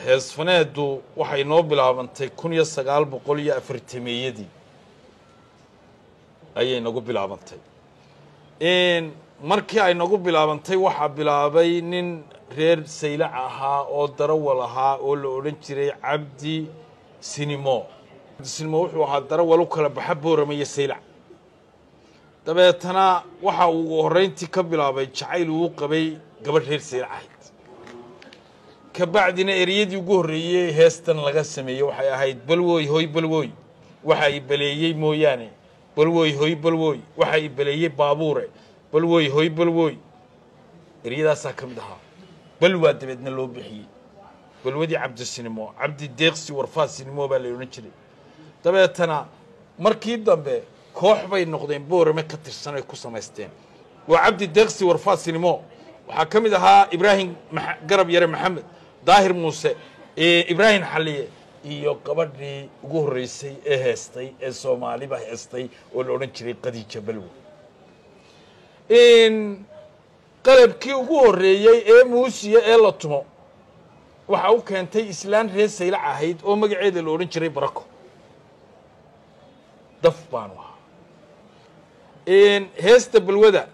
hees faneedu waxay noo bilaabantay 1940 ayay nagu bilaabantay markii ay nagu bilaabantay waxa bilaabay nin reer saylac ahaa oo darawal ahaa oo la oran jiray Cabdi Sinimo wuxuu ahaa darawal u kala baxa Boorama iyo Saylac dabeetana waxa uu horeyntii ka bilaabay jacayl uu qabay gabadh reer Saylac ahayd ka bacdina eriyadii ugu horeeyay heestan laga sameeyay waxay ahayd balwooy hoy balwooy waxa ay baleeyay mooyaane balwooy hoy balwooy waxa ay baleeyay baabuure balwooy hoy balwooy eriyadaas ka mid ahaa balwaa dabeedna loo bixiyay balwadii Cabdi Sinimo Cabdi Deeqsi Warfaa Sinimo baa la oran jiray dabeetana markii dambe koox bay noqdeen Boorama ka tirsan ay ku sameysteen waa Cabdi Deeqsi Warfaa Sinimo waxa ka mid ahaa Ibrahim Garab Yare Maxamed Daahir Muuse Ibrahim Xaliye iyo gabadhii ugu horeysay ee heestay ee Soomaaliba heestay oo la oran jiray Qadiija Balwo qalabkii ugu horeeyay ee muusiga ee la tumo waxa uu keentay islaan reer Saylac ahayd oo magaceeda la oran jiray Barako daf baan waxa heesta balwada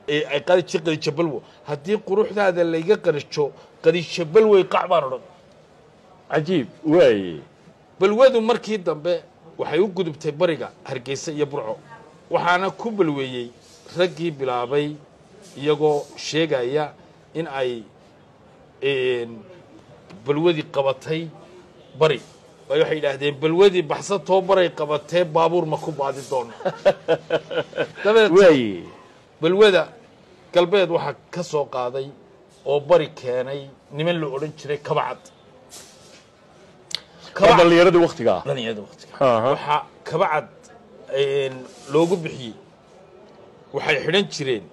ay Qadiija Balwo haddii quruxdaada la iga qarjo Qadiija Balwo qacbaan oran cajiib way balwadu markii dambe waxay u gudubtay bariga Hargeysa iyo Burco waxaana ku balweeyay raggii bilaabay iyagoo sheegaya in ay balwadii qabatay bari waxay yiraahdeen balwadii baxsatoo baray qabatay baabuur ma ku baadi doono way balwada galbeed waxa ka soo qaaday oo bari keenay niman la oran jiray kabacad dhalinyarada waqtiga waxa kabacad loogu bixiyay waxay xidhan jireen